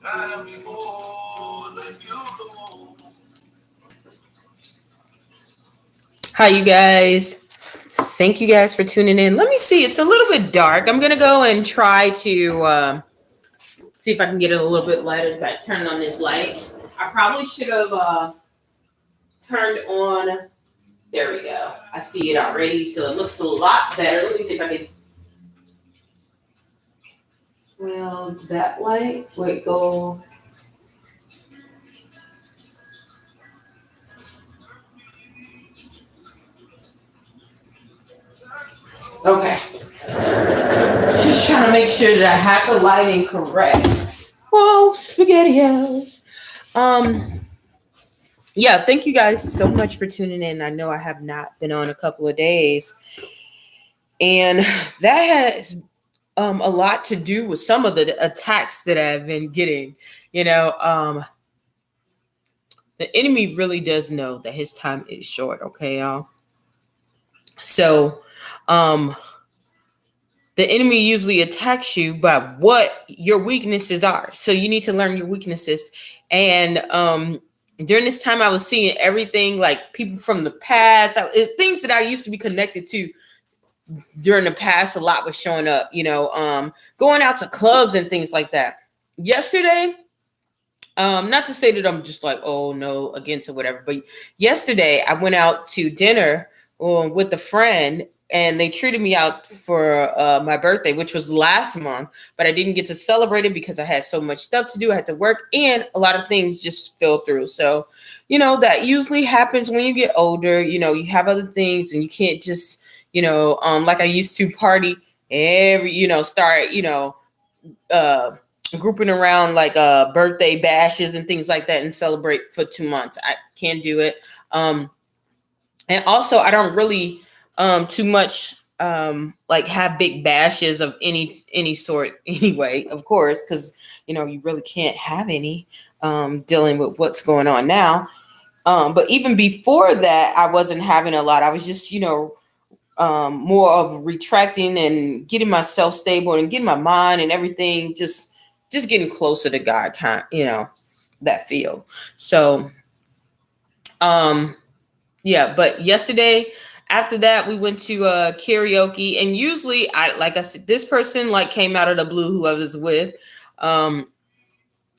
Hi, you guys. Thank you guys for tuning in. Let me see. It's a little bit dark. I'm gonna go and try to see if I can get it a little bit lighter by turning on this light. I probably should have turned on. There we go. I see it already, so it looks a lot better. Let me see if I can. Well, that light. Wait, go. Okay. Just trying to make sure that I have the lighting correct. Whoa, spaghettios. Um, yeah, thank you guys so much for tuning in. I know I have not been on a couple of days, and that has a lot to do with some of the attacks that I've been getting. You know, the enemy really does know that his time is short. Okay, y'all. So, um, the enemy usually attacks you by what your weaknesses are. So you need to learn your weaknesses. And during this time, I was seeing everything like people from the past, things that I used to be connected to during the past. A lot was showing up. Going out to clubs and things like that. Yesterday, not to say that I'm just like, oh no, against or whatever, but yesterday I went out to dinner with a friend, and they treated me out for my birthday, which was last month, but I didn't get to celebrate it because I had so much stuff to do. I had to work, and a lot of things just fell through. So, that usually happens when you get older. You have other things, and you can't just, like I used to party every, start, uh, grouping around like birthday bashes and things like that and celebrate for 2 months. I can't do it. And also I don't really too much like have big bashes of any sort anyway, of course, because you really can't have any dealing with what's going on now. But even before that, I wasn't having a lot. I was just more of retracting and getting myself stable and getting my mind and everything just getting closer to God, that feel. So, yeah, but yesterday after that we went to karaoke, and usually like I said, this person like came out of the blue who I was with.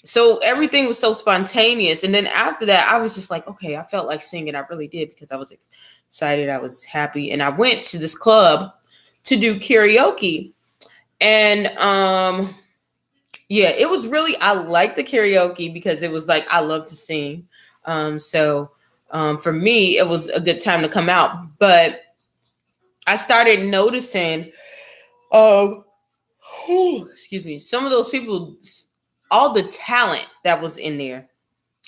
So everything was so spontaneous, and then after that I was just like, okay, I felt like singing. I really did, because I was excited, I was happy, and I went to this club to do karaoke. And yeah, it was really, I liked the karaoke because it was like I love to sing. So for me, it was a good time to come out. But I started noticing, um, excuse me, some of those people, all the talent that was in there.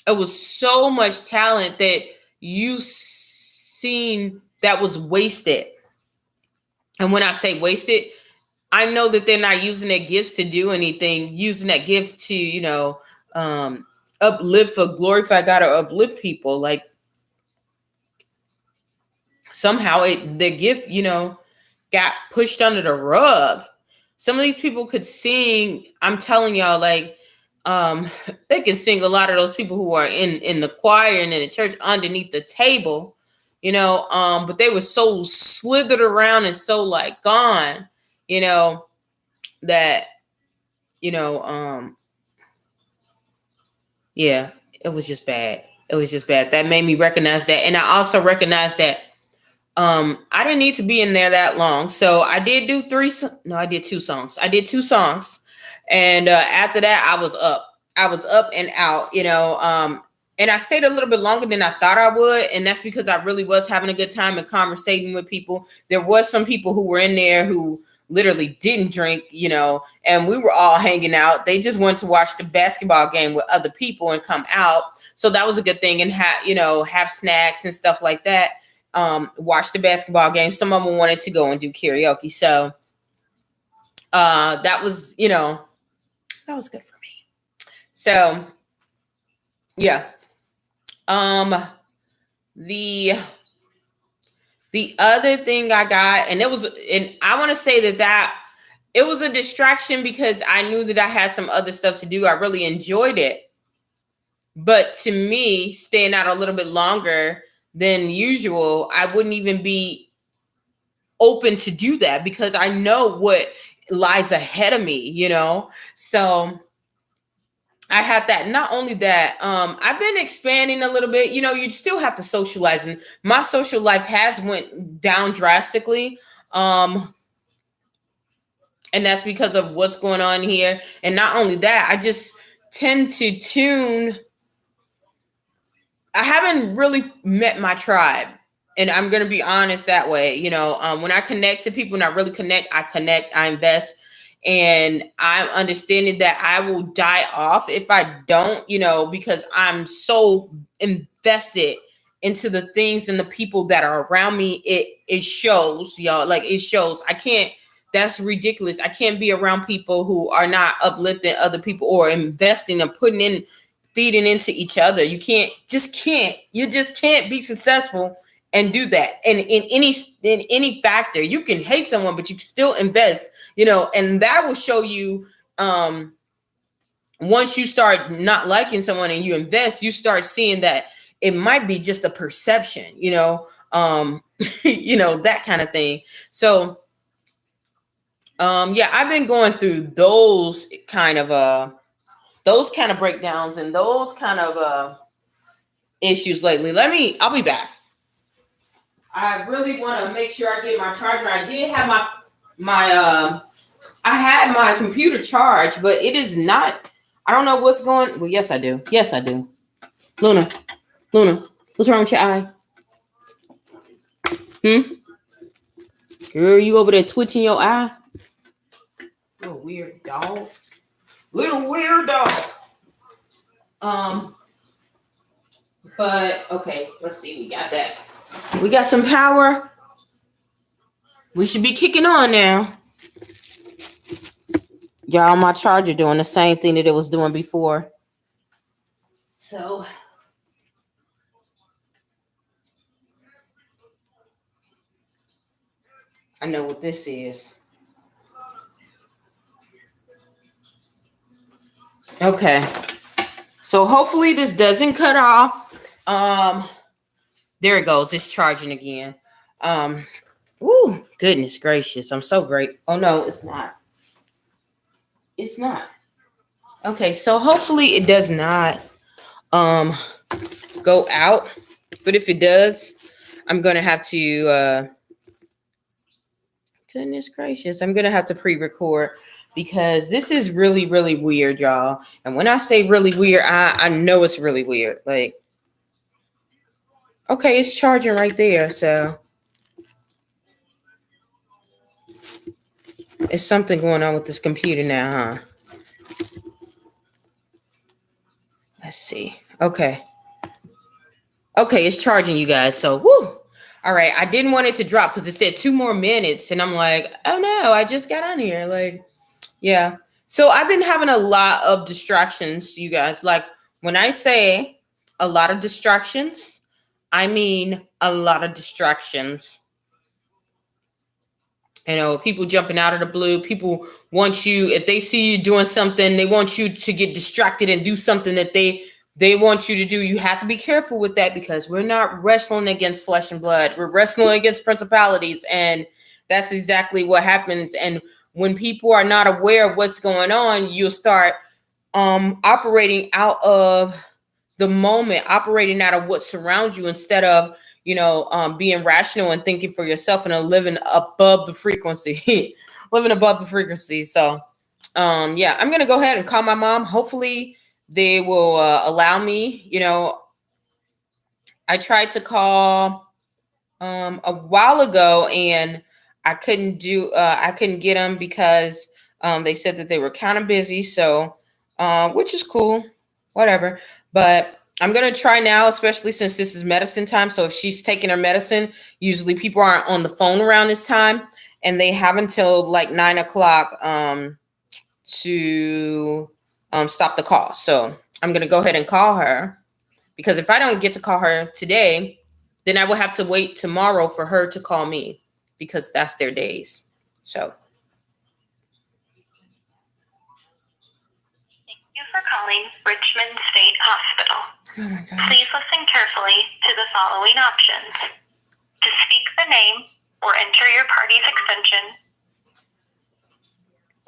It was so much talent that you seen that was wasted. And when I say wasted, I know that they're not using their gifts to do anything, using that gift to, um, uplift or glorify God or uplift people. Like somehow the gift, got pushed under the rug. Some of these people could sing. I'm telling y'all, like, they can sing. A lot of those people who are in the choir and in the church underneath the table, but they were so slithered around and so like gone, that you know, yeah, it was just bad. It was just bad. That made me recognize that. And I also recognized that I didn't need to be in there that long. So I did do I did 2 songs. I did 2 songs. And after that, I was up. I was up and out, and I stayed a little bit longer than I thought I would. And that's because I really was having a good time and conversating with people. There was some people who were in there who literally didn't drink, and we were all hanging out. They just wanted to watch the basketball game with other people and come out. So that was a good thing, and have snacks and stuff like that. Watch the basketball game. Some of them wanted to go and do karaoke. So that was, that was good for me. So yeah. The other thing I got, and I want to say that it was a distraction because I knew that I had some other stuff to do. I really enjoyed it. But to me, staying out a little bit longer than usual, I wouldn't even be open to do that because I know what lies ahead of me, you know? So I had that. Not only that, I've been expanding a little bit. You know, you still have to socialize, and my social life has went down drastically. And that's because of what's going on here. And not only that, I just tend to tune. I haven't really met my tribe. And I'm going to be honest that way. You know, when I connect to people and I really connect, I invest. And I'm understanding that I will die off if I don't, you know, because I'm so invested into the things and the people that are around me. It shows, y'all. Like, it shows. I can't. That's ridiculous. I can't be around people who are not uplifting other people or investing and putting in, feeding into each other. You just can't be successful and do that. And in any factor, you can hate someone, but you can still invest, you know, and that will show you, once you start not liking someone and you invest, you start seeing that it might be just a perception, you know, you know, that kind of thing. So, yeah, I've been going through those kind of breakdowns and those kind of issues lately. I'll be back. I really want to make sure I get my charger. I did have I had my computer charged, but it is not. I don't know what's going. Well, yes, I do. Yes, I do. Luna, what's wrong with your eye? Girl, you over there twitching your eye? Little weird dog. But okay, let's see. We got that. We got some power. We should be kicking on now. Y'all, my charger doing the same thing that it was doing before. So I know what this is. Okay. So hopefully this doesn't cut off. There it goes. It's charging again. Ooh, goodness gracious. I'm so great. Oh no, it's not. It's not. Okay, so hopefully it does not go out. But if it does, I'm gonna have to goodness gracious, I'm gonna have to pre-record because this is really, really weird, y'all. And when I say really weird, I know it's really weird. Like, okay, it's charging right there, so it's something going on with this computer now, huh? Let's see. Okay, it's charging, you guys. So, whoo. All right, I didn't want it to drop because it said 2 more minutes, and I'm like, oh no, I just got on here. Like, yeah. So I've been having a lot of distractions, you guys. Like, when I say a lot of distractions, I mean a lot of distractions. You know, people jumping out of the blue. People want you, if they see you doing something, they want you to get distracted and do something that they want you to do. You have to be careful with that because we're not wrestling against flesh and blood. We're wrestling against principalities, and that's exactly what happens. And when people are not aware of what's going on, you'll start operating out of the moment, operating out of what surrounds you instead of, you know, being rational and thinking for yourself and living above the frequency, living above the frequency. So, yeah, I'm going to go ahead and call my mom. Hopefully they will allow me. You know, I tried to call a while ago and I couldn't get them because they said that they were kind of busy. So, which is cool, whatever. But I'm going to try now, especially since this is medicine time. So if she's taking her medicine, usually people aren't on the phone around this time and they have until like 9 o'clock to stop the call. So I'm going to go ahead and call her because if I don't get to call her today, then I will have to wait tomorrow for her to call me because that's their days. So calling Richmond State Hospital. Oh my gosh. Please listen carefully to the following options. To speak the name or enter your party's extension,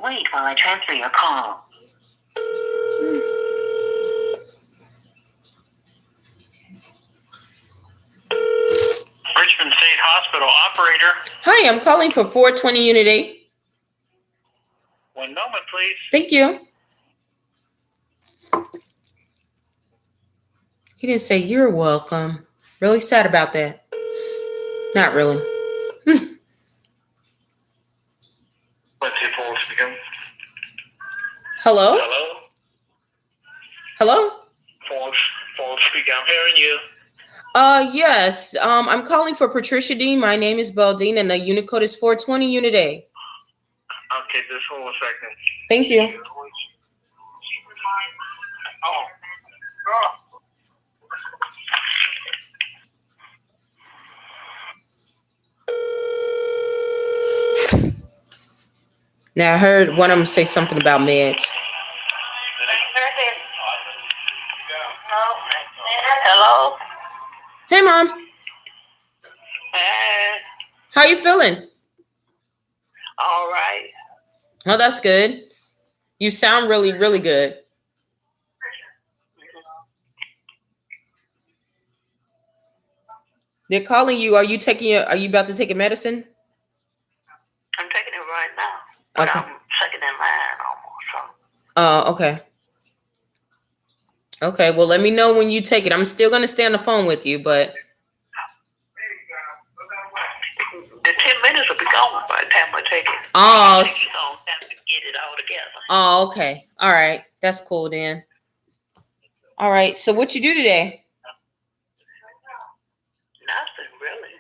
wait while I transfer your call. Richmond State Hospital operator. Hi, I'm calling for 420 Unit 8. One moment, please. Thank you. He didn't say you're welcome. Really sad about that. Not really. Let's see, Paul speaking. Hello? Hello? Hello? Paul speaking. I'm hearing you. Yes. I'm calling for Patricia Dean. My name is Beldine, and the unit code is 420 Unit A. Okay, just hold a second. Thank you. Oh. Now I heard one of them say something about meds. Hello? Hey, Mom. How you feeling? All right. Oh, that's good. You sound really, really good. They're calling you. Are you about to take a medicine? I'm taking it right now. But Okay. I'm second in line almost. Oh, okay. Okay, well, let me know when you take it. I'm still going to stay on the phone with you, but... The 10 minutes will be gone by the time I take it. Oh, So I don't have to get it all together. oh, okay. All right. That's cool, then. All right. So what you do today? Nothing, really.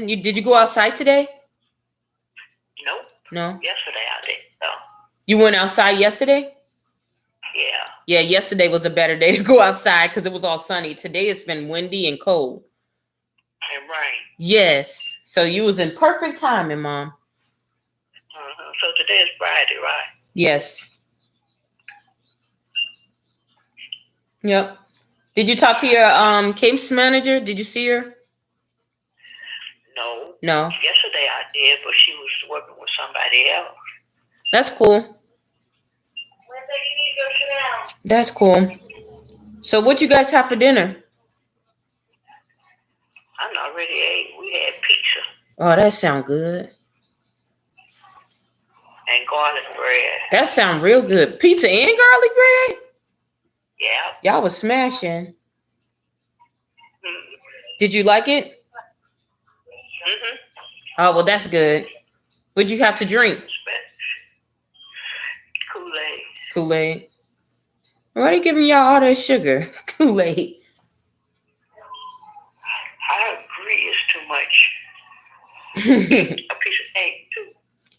Nothing? Did you go outside today? Nope. No? Yesterday I did, so. You went outside yesterday? Yeah. Yeah, yesterday was a better day to go outside because it was all sunny. Today it's been windy and cold. And rain. Yes. So you was in perfect timing, Mom. So today is Friday, right? Yes. Yep. Did you talk to your case manager? Did you see her? No. No. Yesterday I did, but she was working with somebody else. That's cool. That's cool. So what you guys have for dinner? I already ate. We had pizza Oh, that sound good. and garlic bread. That sound real good. Pizza and garlic bread? Yeah. Y'all was smashing. Mm-hmm. Did you like it? Mm-hmm. Oh, well, that's good. What'd you have to drink? Kool-Aid. Kool-Aid. Why are they giving y'all all that sugar? Kool-Aid. I agree, it's too much. A piece of cake, too.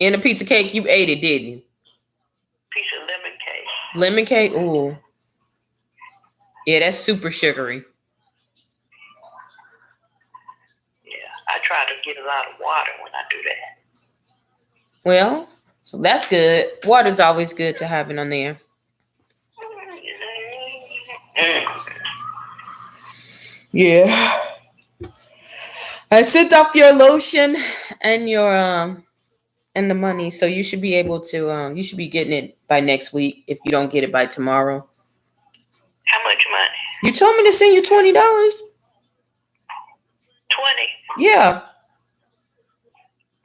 And a piece of cake, you ate it, didn't you? Piece of lemon cake. Lemon cake? Ooh. Yeah, that's super sugary. Yeah, I try to get a lot of water when I do that. Well, so that's good. Water's always good to have it on there. Yeah. I sent off your lotion and your and the money, so you should be able to you should be getting it by next week if you don't get it by tomorrow. How much money? You told me to send you $20. 20. Yeah.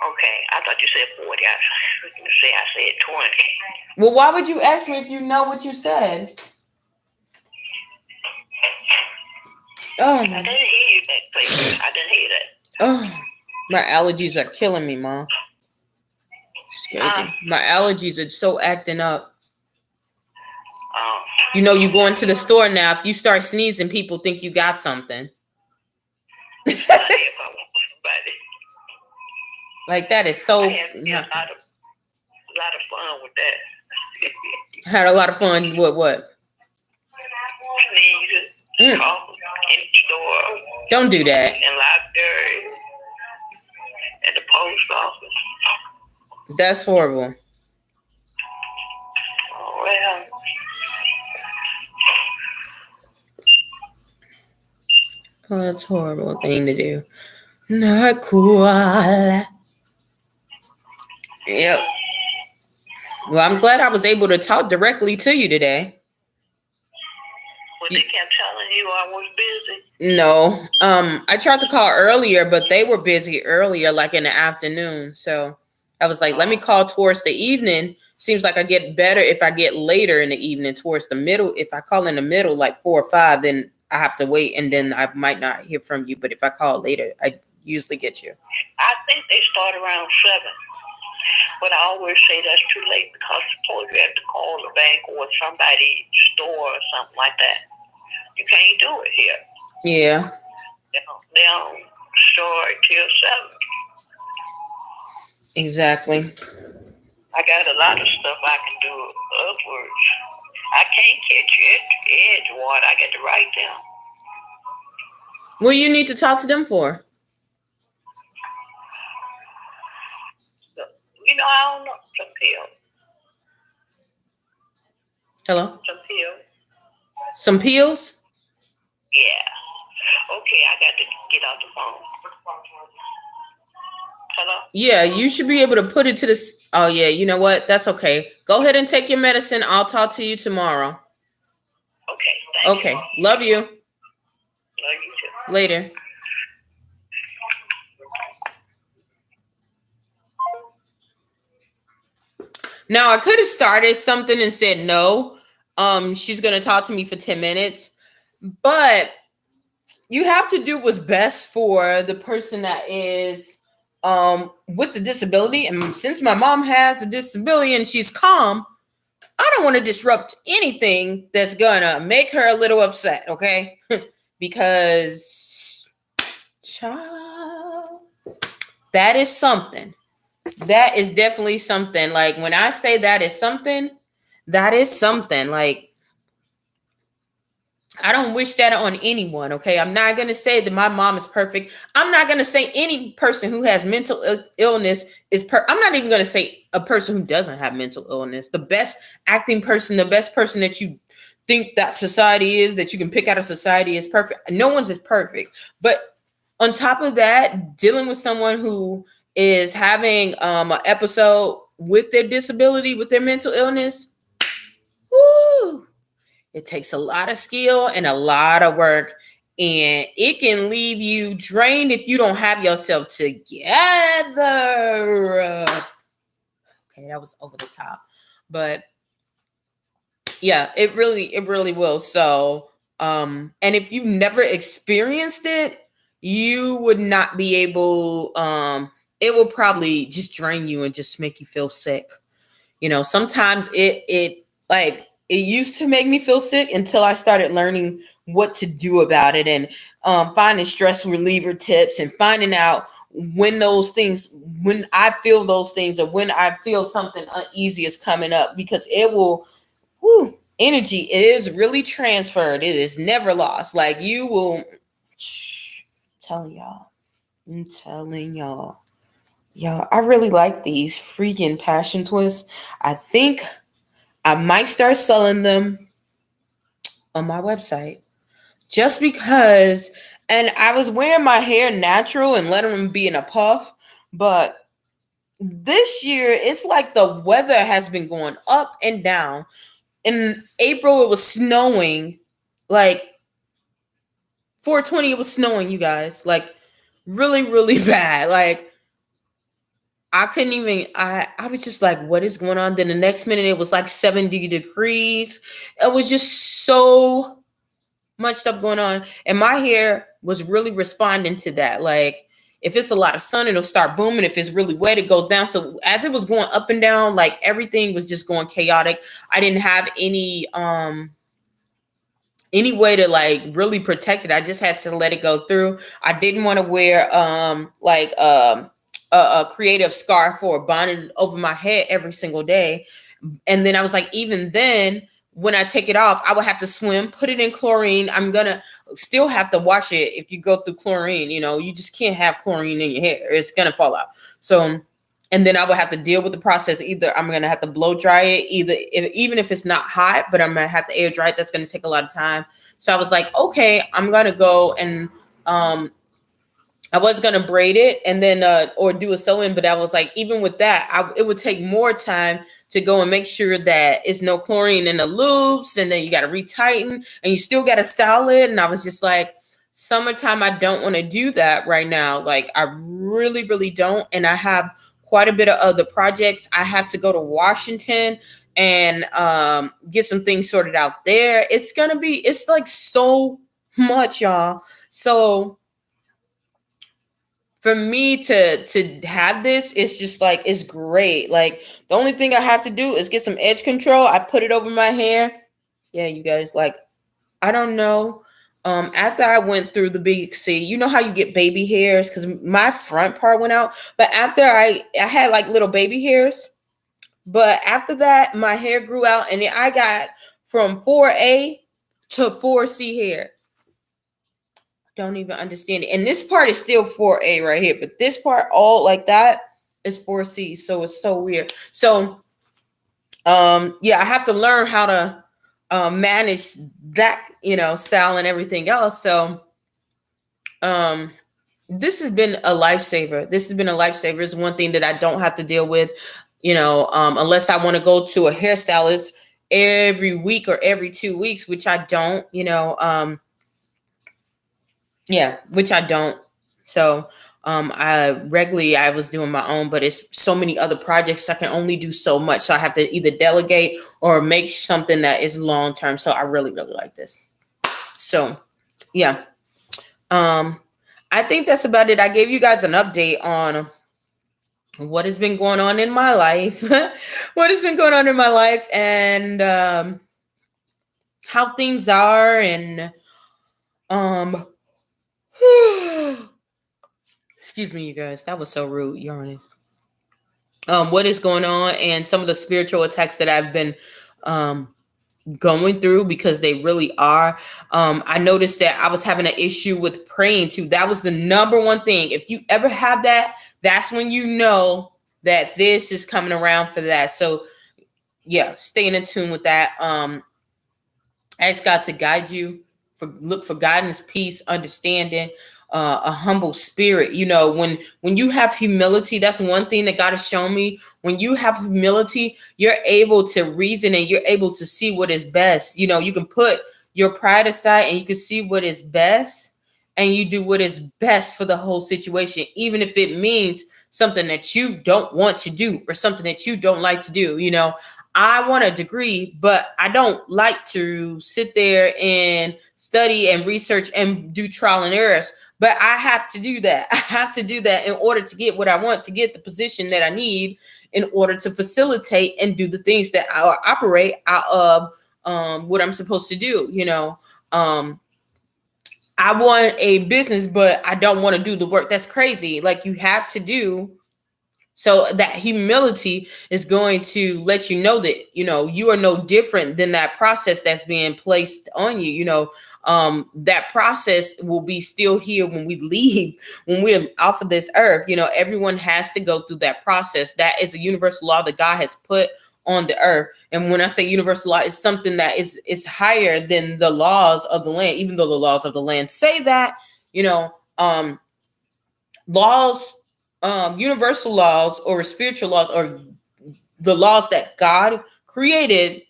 Okay, I thought you said 40. I was going to say I said 20. Well, why would you ask me if you know what you said? Oh, I didn't hear you that place. I didn't hear that. oh, my allergies are killing me, Mom. It's crazy. My allergies are so acting up. You know, you go into the store now. If you start sneezing, people think you got something. Like that is so. I had a lot of fun with that. Had a lot of fun. What? Sneezing, cough in the store. Don't do that. In library, at the post office. That's horrible. Oh well. Oh, that's a horrible thing to do. Not cool. Yep. Well, I'm glad I was able to talk directly to you today. Well, they kept telling you I was busy. No. I tried to call earlier, but they were busy earlier, like in the afternoon. So I was like, let me call towards the evening. Seems like I get better if I get later in the evening, towards the middle. If I call in the middle, like 4 or 5, then I have to wait, and then I might not hear from you. But if I call later, I usually get you. I think they start around 7. But I always say that's too late because suppose you have to call the bank or somebody's store or something like that. You can't do it here. Yeah. They don't start till 7. Exactly. I got a lot of stuff I can do upwards. I can't catch Edgewater. I get to write them. What do you need to talk to them for? So, I don't know. Some pills. Hello? Some pills. Some pills? Yeah. Okay, I got to get off the phone. Hello? Yeah, you should be able to put it to this. Oh, yeah, you know what? That's okay. Go ahead and take your medicine. I'll talk to you tomorrow. Okay, thank you. Okay, love you. Love you too. Later. Now, I could have started something and said no. She's going to talk to me for 10 minutes. But you have to do what's best for the person that is with the disability. And since my mom has a disability and she's calm, I don't want to disrupt anything that's going to make her a little upset, okay? Because, child, that is something. That is definitely something. Like, when I say that is something, that is something. Like, I don't wish that on anyone, okay? I'm not going to say that my mom is perfect. I'm not going to say any person who has mental illness is I'm not even going to say a person who doesn't have mental illness. The best acting person, the best person that you think that society is, that you can pick out of society is perfect. No one's is perfect. But on top of that, dealing with someone who is having an episode with their disability, with their mental illness, whoo, it takes a lot of skill and a lot of work, and it can leave you drained if you don't have yourself together. Okay, that was over the top, but yeah, it really will. So, and if you never experienced it, you would not be able, it will probably just drain you and just make you feel sick. Sometimes it used to make me feel sick until I started learning what to do about it, and finding stress reliever tips and finding out when I feel those things, or when I feel something uneasy is coming up, because it will, energy is really transferred. It is never lost. Like, you will, I'm telling y'all. Y'all, I really like these freaking passion twists. I think I might start selling them on my website, just because. And I was wearing my hair natural and letting them be in a puff, but this year it's like the weather has been going up and down. In April, it was snowing, like 420. It was snowing, you guys, like really, really bad. Like, I couldn't even, I was just like, what is going on? Then the next minute it was like 70 degrees. It was just so much stuff going on. And my hair was really responding to that. Like, if it's a lot of sun, it'll start booming. If it's really wet, it goes down. So as it was going up and down, like, everything was just going chaotic. I didn't have any way to like really protect it. I just had to let it go through. I didn't want to wear a creative scarf or bonnet over my head every single day. And then I was like, even then, when I take it off, I would have to swim, put it in chlorine. I'm gonna still have to wash it if you go through chlorine. You just can't have chlorine in your hair. It's gonna fall out. So, and then I would have to deal with the process. Either I'm gonna have to blow dry it, even if it's not hot, but I'm gonna have to air dry it. That's gonna take a lot of time. So I was like, okay, I'm gonna go and I was gonna braid it and then or do a sew in, but I was like, even with that, it would take more time to go and make sure that it's no chlorine in the loops, and then you got to retighten, and you still got to style it. And I was just like, summertime, I don't want to do that right now. Like, I really, really don't. And I have quite a bit of other projects. I have to go to Washington and get some things sorted out there. It's like so much, y'all. So for me to have this, it's just like, it's great. Like, the only thing I have to do is get some edge control. I put it over my hair. Yeah, you guys, like, I don't know. After I went through the big C, you know how you get baby hairs, because my front part went out. But after I had like little baby hairs. But after that, my hair grew out, and I got from 4A to 4C hair. Don't even understand it. And this part is still 4A right here, but this part all like that is 4C. So it's so weird. So yeah, I have to learn how to manage that, style and everything else. So this has been a lifesaver. It's one thing that I don't have to deal with, unless I want to go to a hairstylist every week or every 2 weeks, which I don't, which I don't. So I was doing my own, but it's so many other projects. I can only do so much. So I have to either delegate or make something that is long term. So I really, really like this. So yeah. I think that's about it. I gave you guys an update on what has been going on in my life, and how things are, and excuse me, you guys, that was so rude, yawning. What is going on, and some of the spiritual attacks that I've been going through, because they really are. I noticed that I was having an issue with praying too. That was the number one thing. If you ever have that, that's when you know that this is coming around for that. So yeah, staying in tune with that. Ask God to guide you. Look for guidance, peace, understanding, a humble spirit. When you have humility, that's one thing that God has shown me. When you have humility, you're able to reason, and you're able to see what is best. You can put your pride aside, and you can see what is best, and you do what is best for the whole situation, even if it means something that you don't want to do or something that you don't like to do. I want a degree, but I don't like to sit there and study and research and do trial and errors. But I have to do that. I have to do that in order to get what I want, to get the position that I need, in order to facilitate and do the things that I operate out of what I'm supposed to do. I want a business, but I don't want to do the work. That's crazy. Like, you have to do. So that humility is going to let you know that, you are no different than that process that's being placed on you. That process will be still here when we leave, when we're off of this earth. Everyone has to go through that process. That is a universal law that God has put on the earth. And when I say universal law, it's something that is higher than the laws of the land, even though the laws of the land say that, laws, universal laws or spiritual laws, or the laws that God created,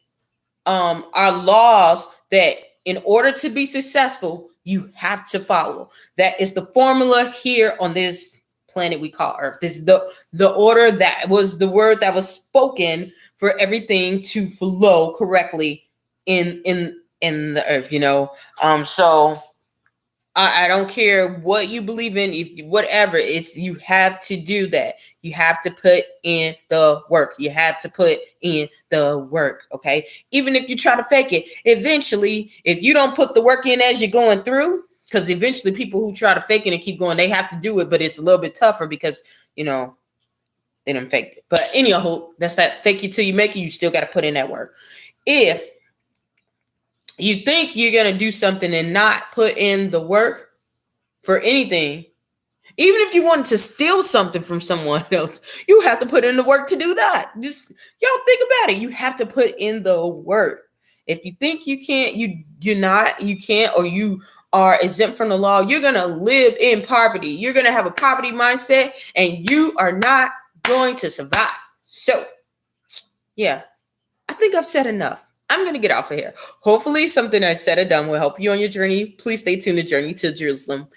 are laws that in order to be successful, you have to follow. That is the formula here on this planet we call Earth. This is the order, that was the word that was spoken for everything to flow correctly in the earth. So I don't care what you believe in, whatever, you have to do that. You have to put in the work. You have to put in the work, okay? Even if you try to fake it, eventually, if you don't put the work in as you're going through, because eventually people who try to fake it and keep going, they have to do it, but it's a little bit tougher because, they done faked it. But anyhow, that's that fake it till you make it. You still got to put in that work. If you think you're going to do something and not put in the work for anything, even if you wanted to steal something from someone else, you have to put in the work to do that. Just, y'all think about it. You have to put in the work. If you think you can't, you can't, or you are exempt from the law, you're gonna live in poverty. You're gonna have a poverty mindset, and you are not going to survive. So, yeah, I think I've said enough. I'm gonna get off of here. Hopefully, something I said or done will help you on your journey. Please stay tuned to Journey to Jerusalem.